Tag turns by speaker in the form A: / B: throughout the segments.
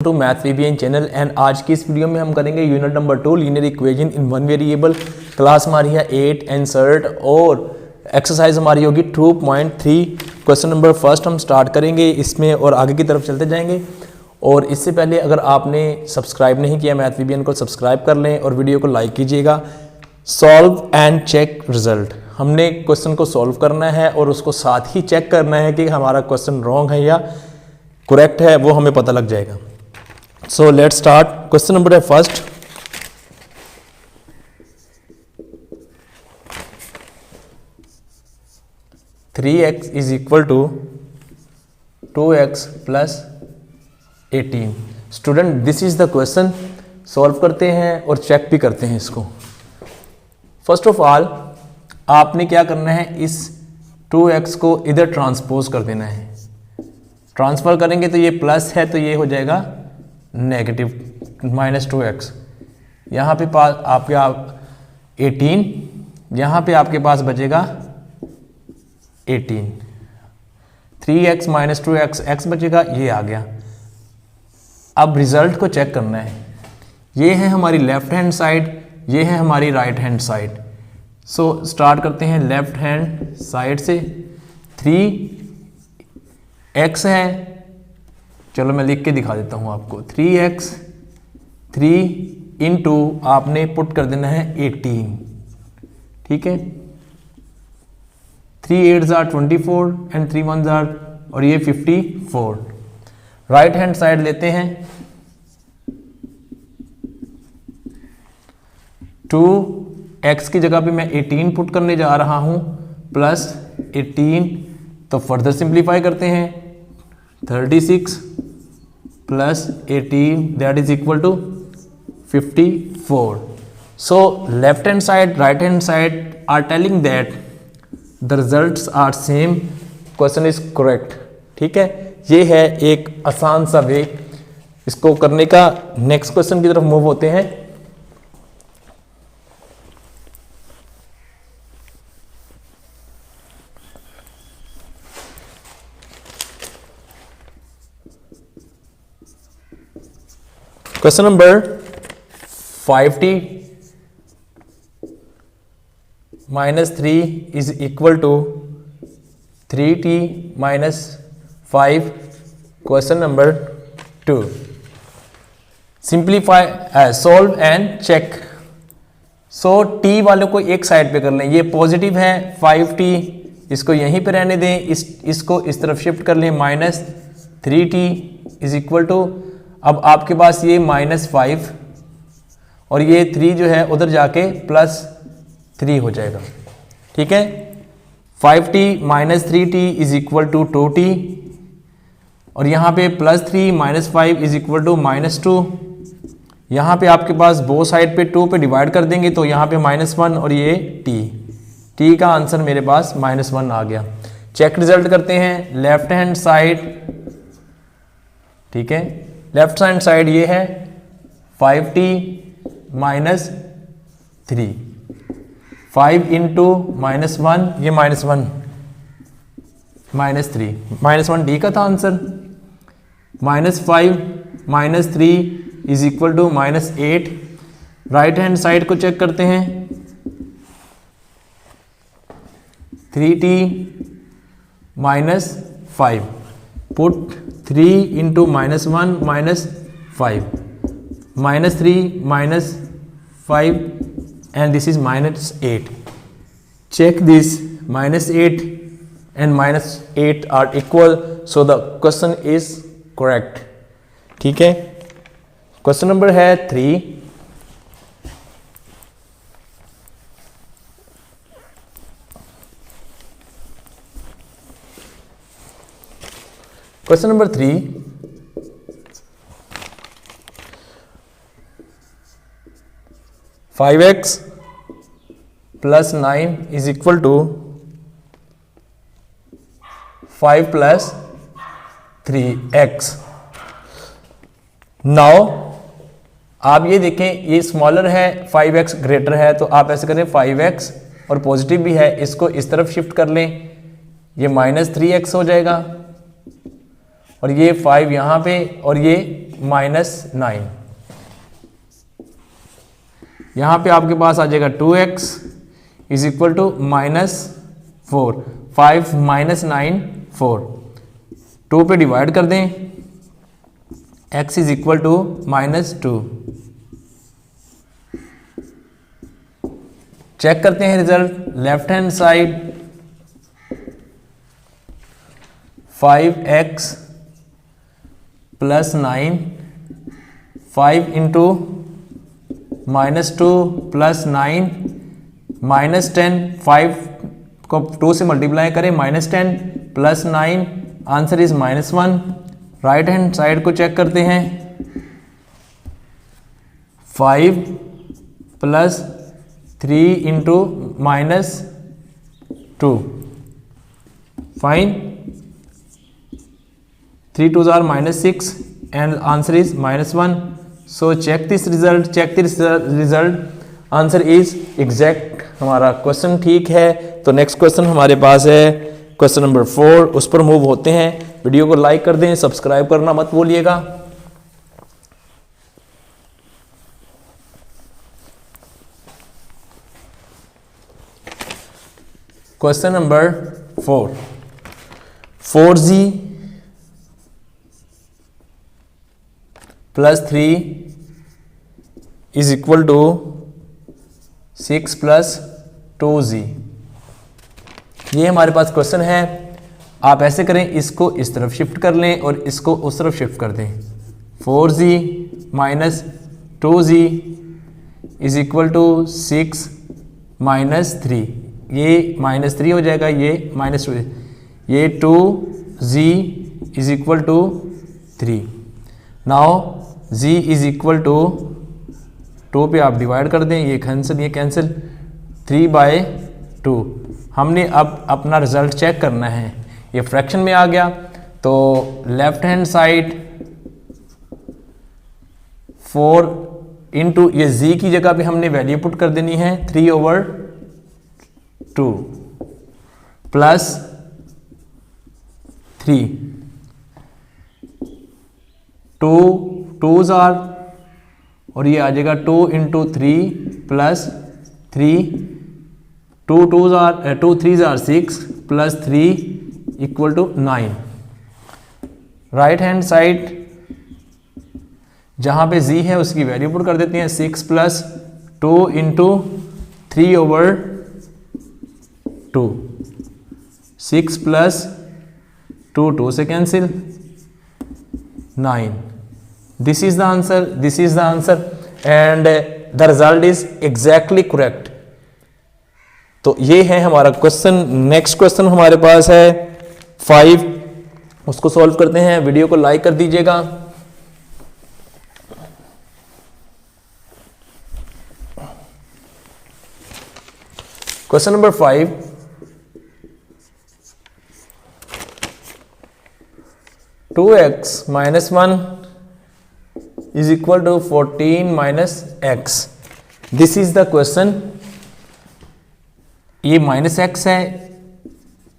A: To math वीबीएन channel and आज की इस वीडियो में हम करेंगे unit number 2 linear equation in one variable. Class हमारी है 8 एंसर्ट और एक्सरसाइज हमारी होगी 2.3। क्वेश्चन नंबर फर्स्ट हम स्टार्ट करेंगे इसमें और आगे की तरफ चलते जाएंगे। और इससे पहले अगर आपने सब्सक्राइब नहीं किया मैथ वीबीएन को सब्सक्राइब कर लें और वीडियो को लाइक कीजिएगा। सॉल्व एंड चेक रिजल्ट, हमने क्वेश्चन को सॉल्व करना है और उसको साथ ही चेक करना है कि हमारा क्वेश्चन रॉन्ग है या करेक्ट है, वो हमें पता लग जाएगा। So let's start. Question number है first, three x is equal to 2x plus 18। Student this is the question. Solve करते हैं और चेक भी करते हैं इसको। फर्स्ट ऑफ ऑल आपने क्या करना है, इस 2x को इधर ट्रांसपोज कर देना है। ट्रांसफर करेंगे तो ये प्लस है तो ये हो जाएगा नेगेटिव -2x। यहाँ पे पास आपके 18, यहाँ पे आपके पास बचेगा 18। 3x - 2x x बचेगा, ये आ गया। अब रिजल्ट को चेक करना है। ये है हमारी लेफ्ट हैंड साइड, ये है हमारी right hand side. So start करते हैं लेफ्ट हैंड साइड से। 3x है, चलो मैं लिख के दिखा देता हूं आपको। 3x 3 इंटू आपने पुट कर देना है 18, ठीक है। 3 8s are 24 and 3 1s are, और ये 54। राइट हैंड साइड लेते हैं। 2x की जगह पे मैं 18 पुट करने जा रहा हूं प्लस 18, तो फर्दर सिंप्लीफाई करते हैं। 36 plus 18 that is equal to 54। So left hand side right hand side are telling that the results are same, question is correct, ठीक है। ये है एक आसान सा वे इसको करने का। नेक्स्ट क्वेश्चन की तरफ मूव होते हैं। Question number 5t - 3 is equal to 3t - 5। Question number 2, simplify solve and check. So t वालों को एक साइड पे कर लें, ये पॉजिटिव है 5t, इसको यहीं पे रहने दें। इसको इस तरफ शिफ्ट कर लें। -3t इज इक्वल टू, अब आपके पास ये -5 और ये 3 जो है उधर जाके +3 हो जाएगा, ठीक है। 5t - 3t is equal to 2t, और यहाँ पे +3 - 5 इज इक्वल टू -2। यहाँ पे आपके पास बोथ साइड पे 2 पे डिवाइड कर देंगे तो यहाँ पे -1 और ये t का आंसर मेरे पास -1 आ गया। चेक रिजल्ट करते हैं। लेफ्ट हैंड साइड, ठीक है, लेफ्ट हैंड साइड ये है 5t - 3, 5 इंटू -1, ये -1 -3, -1 d का था answer. -5 - 3 is equal to -8। Right hand side को चेक करते हैं। 3t - 5 put 3 into -1 -5, -3 -5 and this is -8. Check this, -8 and -8 are equal, so the question is correct, ठीक है। क्वेश्चन नंबर है 3। Question number 3, 5x + 9 is equal to 5 + 3x। Now आप ये देखें, ये स्मॉलर है, 5x ग्रेटर है, तो आप ऐसे करें 5x और पॉजिटिव भी है, इसको इस तरफ शिफ्ट कर लें, ये -3x हो जाएगा। और ये 5 यहाँ पे और ये -9। यहाँ पे आपके पास आ जाएगा 2x इज इक्वल टू -4। 5 -9 4। 2 पे डिवाइड कर दें, x is equal to -2। Check करते हैं result. Left hand side 5x + 9, 5 into -2 + 9 -10, 5 को 2 से मल्टीप्लाई करें, -10 + 9, answer is -1। Right hand side को चेक करते हैं। 5 + 3 into -2, fine. 3 2s are -6 and answer is -1. So check this result, answer is exact. हमारा question ठीक है। तो नेक्स्ट क्वेश्चन हमारे पास है क्वेश्चन नंबर 4, उस पर मूव होते हैं। वीडियो को लाइक कर दें, सब्सक्राइब करना मत भूलिएगा। Question number 4, 4z + 3 is equal to 6 + 2z। ये हमारे पास क्वेश्चन है। आप ऐसे करें, इसको इस तरफ शिफ्ट कर लें और इसको उस तरफ शिफ्ट कर दें। 4z - 2z is equal to 6 - 3। ये -3 हो जाएगा, ये -2, ये 2z is equal to 3। Now z is equal to 2 पे आप डिवाइड कर दें, ये कैंसिल, ये कैंसिल, 3/2। हमने अब अपना रिजल्ट चेक करना है। ये फ्रैक्शन में आ गया, तो लेफ्ट हैंड साइड 4 इंटू ये z की जगह पे हमने वैल्यू पुट कर देनी है 3/2 + 3, 2's are, और ये आ जाएगा 2 into 3 + 3, 2 3's are 6 + 3 equal to 9। Right hand side जहाँ पे z है उसकी वैल्यू पुट कर देते हैं 6 + 2 इंटू 3/2, 6 + 2, 2 से cancel, 9। This is the answer and the result is exactly correct। तो ये है हमारा क्वेश्चन। नेक्स्ट क्वेश्चन हमारे पास है 5, उसको सॉल्व करते हैं। वीडियो को लाइक कर दीजिएगा। Question number 5, 2x - 1 is equal to 14 - x। This is the question. ये -x है,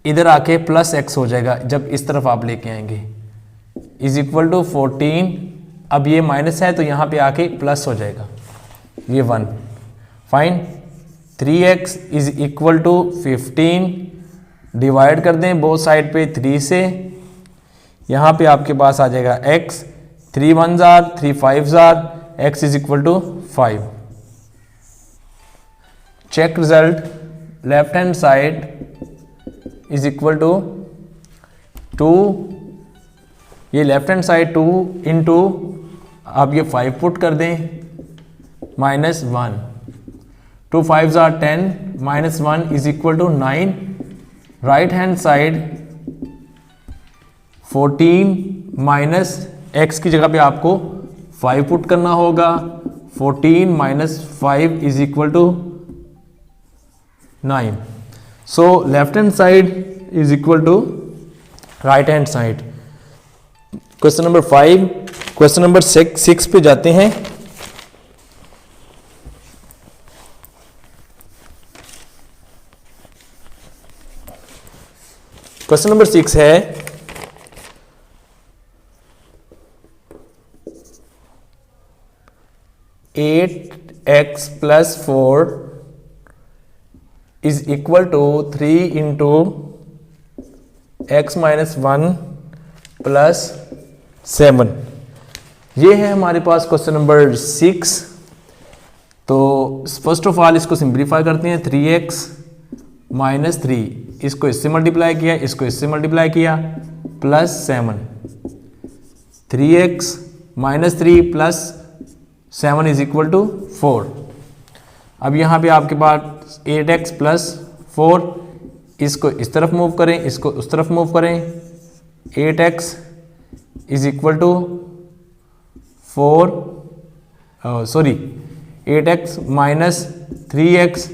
A: इधर आके +x हो जाएगा जब इस तरफ आप लेके आएंगे, इज इक्वल टू 14। अब ये माइनस है तो यहाँ पे आके प्लस हो जाएगा, ये 1। Fine. 3x is equal to 15। Divide कर दें बोथ साइड पे 3 से। यहाँ पे आपके पास आ जाएगा x, 3 1s are 3 5s are, x is equal to 5। Check result. Left hand side is equal to 2, ये लेफ्ट हैंड साइड 2 इंटू आप ये 5 पुट कर दें -1, 2 5s are 10, -1 is equal to 9। Right hand side 14 minus x की जगह पे आपको 5 put करना होगा, 14 - 5 is equal to 9। So left hand side is equal to right hand side. Question number 5। Question number 6 पे जाते हैं। क्वेश्चन नंबर 6 है 8x plus 4 is equal to 3 into x minus 1 plus 7। ये है हमारे पास क्वेश्चन नंबर 6। तो फर्स्ट ऑफ ऑल इसको सिंप्लीफाई करते हैं। 3x माइनस 3, इसको इससे मल्टीप्लाई किया, इसको इससे मल्टीप्लाई किया, plus 7। 3x minus 3 plus 7 is equal to 4। अब यहाँ पे आपके पास 8x प्लस 4, इसको इस तरफ मूव करें, इसको उस तरफ मूव करें। 8x is equal to 8x minus 3x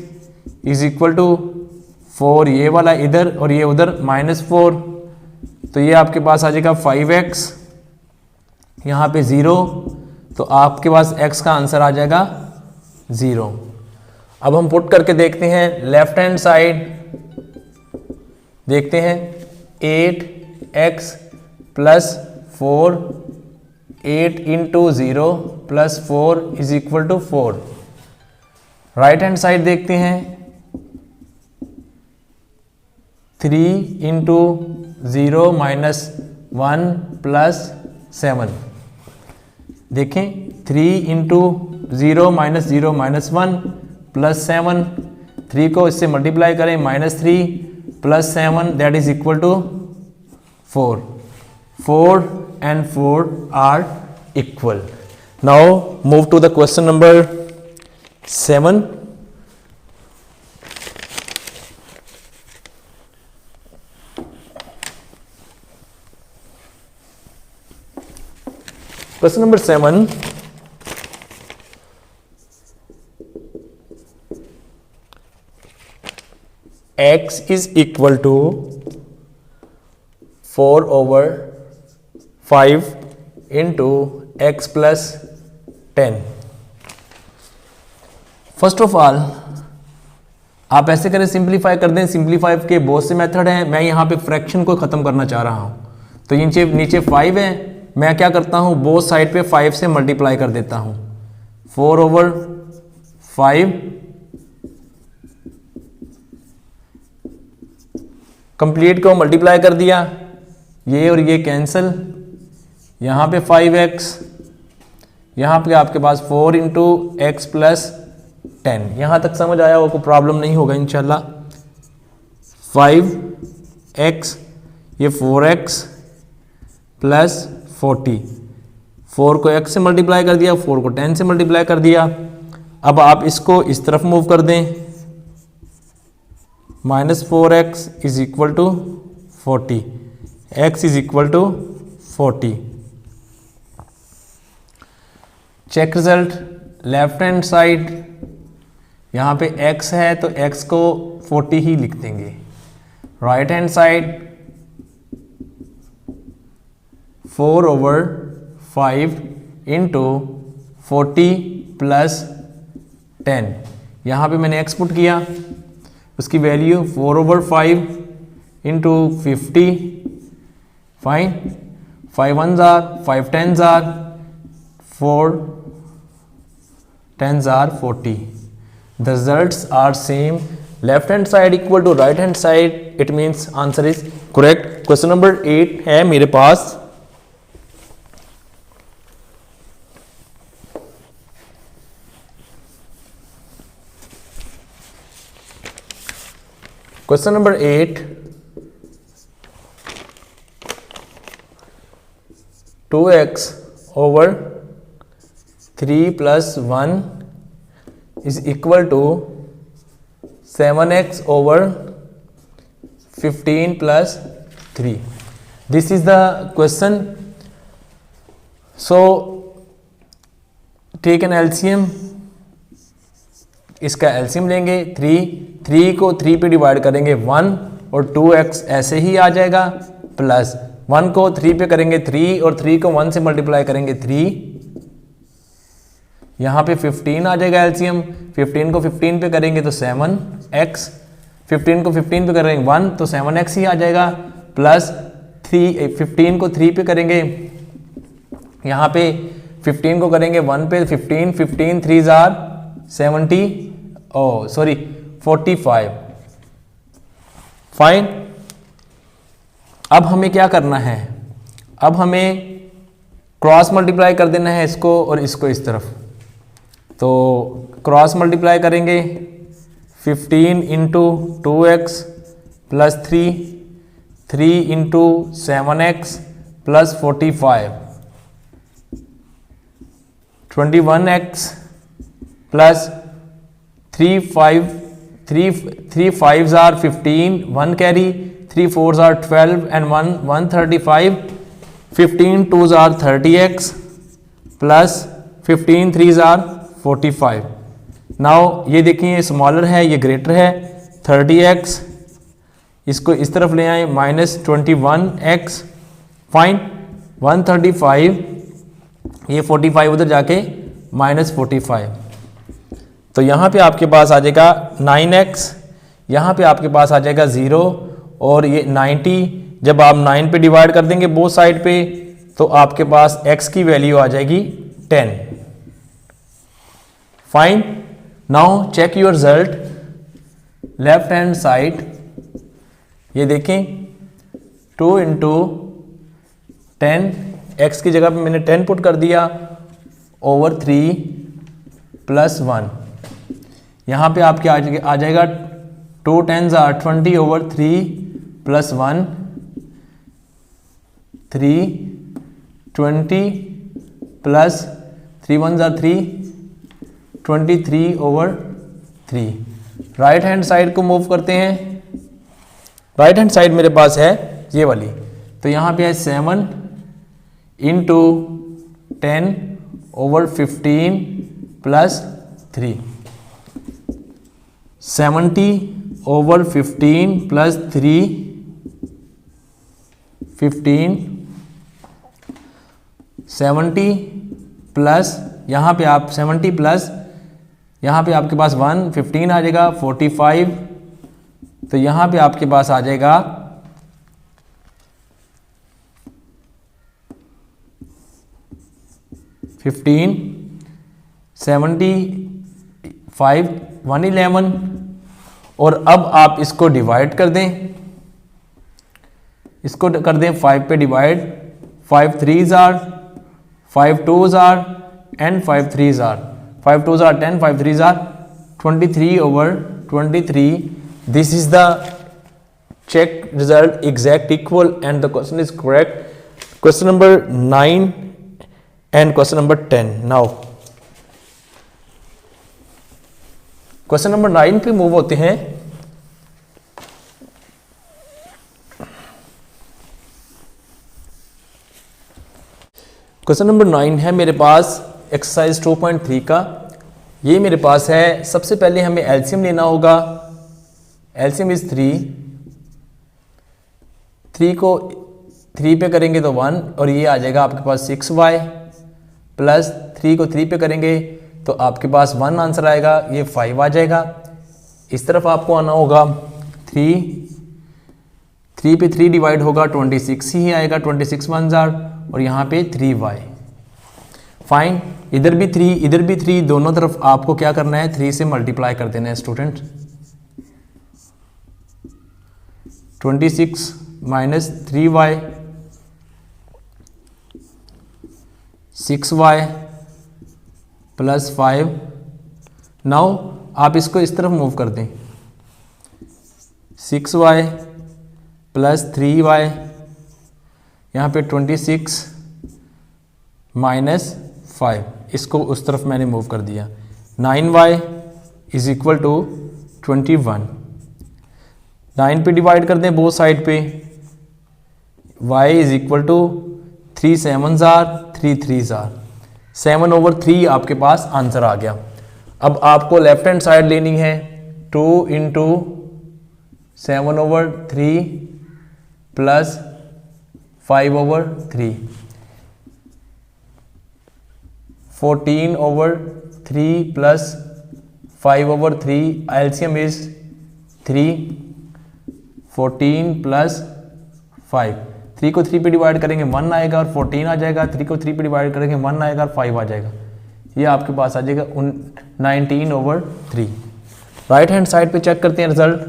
A: is equal to 4, ये वाला इधर और ये उधर -4, तो ये आपके पास आ जाएगा 5x, यहाँ पे 0, तो आपके पास x का आंसर आ जाएगा 0। अब हम पुट करके देखते हैं लेफ्ट हैंड साइड, देखते हैं 8x plus 4, 8 into 0 plus 4 is equal to 4। Right hand side देखते हैं 3 इंटू 0 माइनस 1 प्लस 7। देखें 3 इंटू 0 माइनस 0 माइनस 1 प्लस 7, 3 को इससे मल्टीप्लाई करें, -3 plus 7 that is equal to 4। 4 and 4 are equal. Now move to the question number 7. Question number 7. X is equal to 4 over 5 into x plus 10। First of all आप ऐसे करें, simplify कर दें। Simplify के बहुत से मेथड हैं, मैं यहाँ पे फ्रैक्शन को ख़त्म करना चाह रहा हूँ। तो नीचे 5 है, मैं क्या करता हूँ, बोथ साइड पे 5 से मल्टीप्लाई कर देता हूँ। 4 over 5 कंप्लीट को मल्टीप्लाई कर दिया, ये और ये कैंसिल, यहाँ पे 5x, यहाँ पे आपके पास 4 इंटू एक्स प्लस 10। यहाँ तक समझ आया हो, कोई प्रॉब्लम नहीं होगा इंशाल्लाह। 5x, ये 4x प्लस 40, 4 को x से मल्टीप्लाई कर दिया, 4 को 10 से मल्टीप्लाई कर दिया। अब आप इसको इस तरफ मूव कर दें, -4x is equal to 40, x is equal to 40। Check result, left hand side यहाँ पे x है तो x को 40 ही लिख देंगे। Right hand side 4 over 5 into 40 plus 10, यहाँ पे मैंने x पुट किया, उसकी value 4 over 5 into 50, fine, 5 1s are 5 10s are 4 10s are 40। The results are same. Left hand side equal to right hand side, it means answer is correct. Question number 8 है मेरे पास। Question number 8, 2x over 3 plus 1 is equal to 7x over 15 plus 3. This is the question. So take an LCM. इसका LCM लेंगे 3 को 3 पे divide करेंगे 1 और 2x ऐसे ही आ जाएगा, प्लस 1 को 3 पे करेंगे 3 और 3 को 1 से मल्टीप्लाई करेंगे 3, यहाँ पे 15 आ जाएगा एलसीएम। 15 को 15 पे करेंगे तो 7x, 15 को 15 पे करेंगे 1 तो 7x ही आ जाएगा, प्लस 15 को 3 पे करेंगे, यहाँ पे 15 को करेंगे 1 पे 15, 15 3 जार 70, ओ सॉरी 45। फाइन। अब हमें क्या करना है, अब हमें क्रॉस मल्टीप्लाई कर देना है इसको और इसको इस तरफ। तो क्रॉस मल्टीप्लाई करेंगे 15 into 2x plus 3 into 7x plus 45, 21x plus 3 5s are 15, 1 carry, 3 4s are 12 and 135, 15 2s are 30x plus 15 3s are 45। Now ये देखिए स्मॉलर है, ये ग्रेटर है 30x, इसको इस तरफ ले आए माइनस 21x। फाइन। 135, ये 45 उधर जाके माइनस 45। तो यहाँ पे आपके पास आ जाएगा 9x, यहाँ पे आपके पास आ जाएगा 0 और ये 90। जब आप 9 पे डिवाइड कर देंगे बोथ साइड पे तो आपके पास x की वैल्यू आ जाएगी 10। Fine. Now check your result. Left hand side ये देखें 2 इंटू 10, x की जगह पे मैंने 10 पुट कर दिया ओवर 3 प्लस 1। यहाँ पे आपके आ जाएगा 2 10s are 20 over 3 plus 1, 3 20 plus 3 1s are 3, 23 over 3। Right hand side को मूव करते हैं। राइट हैंड साइड मेरे पास है ये वाली, तो यहाँ पे है 7 into 10 over 15 plus 3, 70 over 15 plus 3, 15 70 plus यहाँ पे आप 70 प्लस यहाँ पे आपके पास 1 15 आ जाएगा 45। तो यहाँ पे आपके पास आ जाएगा 15 75 111। और अब आप इसको डिवाइड कर दें, इसको कर दें 5 पे divide, 5 3s are 5 2s are and 5 3s are 5 2s are 10, 5 3s are 23 over 23। This is the check result exact equal and the question is correct। Question number 9 and question number 10। Now question number 9 पे move होते हैं। Question number 9 है मेरे पास exercise 2.3 का। ये मेरे पास है। सबसे पहले हमें एलसीएम लेना होगा। एलसीएम इज 3 को 3 पे करेंगे तो 1 और ये आ जाएगा आपके पास 6y प्लस 3 को 3 पे करेंगे तो आपके पास 1 आंसर आएगा, ये 5 आ जाएगा। इस तरफ आपको आना होगा 3 पे 3 डिवाइड होगा 26 ही आएगा, 26 1 और यहाँ पे 3y। फाइन। इधर भी 3 दोनों तरफ आपको क्या करना है 3 से मल्टीप्लाई कर देना है student. 26 minus 3y 6y plus 5। Now आप इसको इस तरफ मूव कर दें 6y प्लस 3y, यहाँ पे 26 माइनस 5, इसको उस तरफ मैंने मूव कर दिया। 9y is equal to 21। 9 पे डिवाइड कर दें बोथ साइड पे, y is equal to 3 7s are 3 3s are 7 over 3 आपके पास आंसर आ गया। अब आपको लेफ्ट हैंड साइड लेनी है 2 into 7 over 3 plus 5 over 3, 14 over 3 plus 5 over 3। LCM is 3, 14 plus 5। 3 को 3 पे डिवाइड करेंगे 1 आएगा और 14 आ जाएगा, 3 को 3 पे डिवाइड करेंगे 1 आएगा और 5 आ जाएगा। ये आपके पास आ जाएगा 19/3। राइट हैंड साइड पे चेक करते हैं result,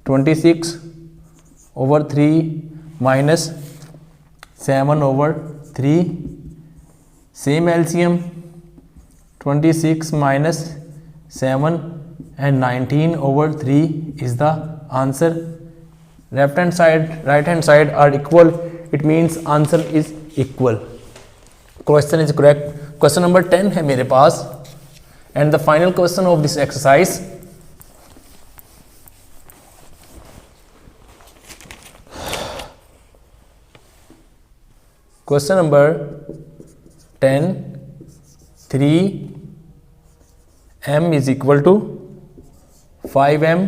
A: 26/3 minus 7/3, same LCM 26 minus 7 and 19/3 is the answer. Left hand side, right hand side are equal, it means answer is equal. Question is correct. Question number 10 है मेरे पास and the final question of this exercise. Question number 10, 3m is equal to 5m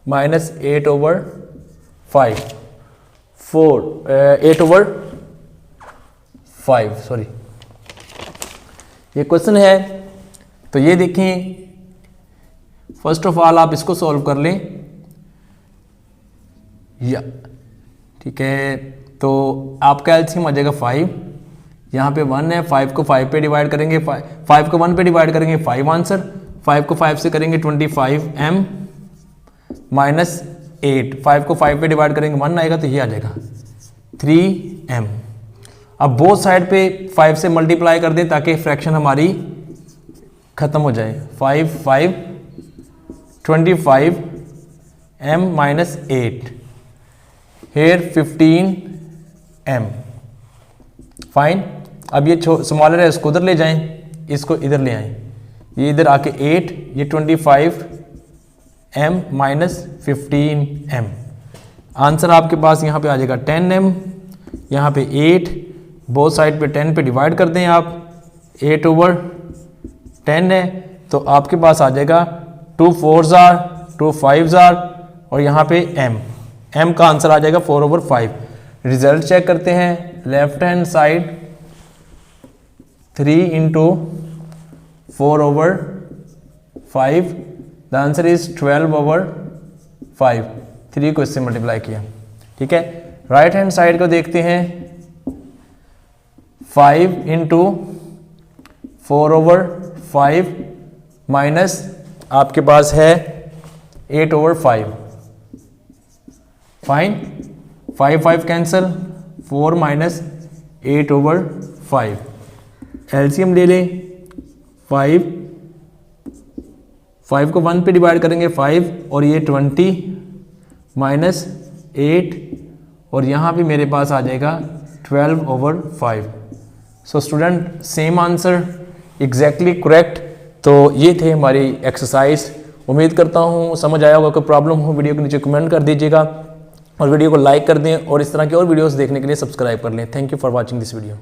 A: minus 8/5, 8/5 sorry, ये question है। तो ये देखें, first of all आप इसको solve कर लें या ठीक है। तो आपका एलसीएम आ जाएगा 5, यहाँ पे 1 है, 5 को 5 पे डिवाइड करेंगे, 5 को 1 पे डिवाइड करेंगे 5 आंसर, 5 को 5 से करेंगे 25m माइनस 8, 5 को 5 पे डिवाइड करेंगे 1 आएगा, तो ये आ जाएगा 3m। अब बोथ साइड पे 5 से मल्टीप्लाई कर दें ताकि फ्रैक्शन हमारी खत्म हो जाए। 5 5 25m minus 8, hair 15m, fine. अब ये स्मॉलर है, इसको उधर ले जाएं, इसको इधर ले आएं, ये इधर आके 8, ये 25m माइनस 15m। आंसर आपके पास यहाँ पे आ जाएगा 10m, यहाँ पे 8, बोथ साइड पे 10 पे डिवाइड कर दें आप, 8/10 है, तो आपके पास आ जाएगा 2 4s are 2 5s are और यहाँ पे m का आंसर आ जाएगा 4/5। रिजल्ट चेक करते हैं, left hand side 3 into 4/5, the answer is 12/5, 3 को इससे मल्टीप्लाई किया, ठीक है। राइट हैंड साइड को देखते हैं, 5 into 4/5 माइनस आपके पास है 8/5, फाइन, 5 5 कैंसल, 4 माइनस 8/5, एलसीएम ले लें, 5 को 1 पे डिवाइड करेंगे 5 और ये 20 माइनस 8 और यहाँ भी मेरे पास आ जाएगा 12/5। So student, same answer, exactly correct. तो ये थे हमारी एक्सरसाइज। उम्मीद करता हूँ समझ आया होगा। कोई प्रॉब्लम हो वीडियो के नीचे कमेंट कर दीजिएगा और वीडियो को लाइक कर दें और इस तरह की और वीडियोस देखने के लिए सब्सक्राइब कर लें। Thank you for watching this video.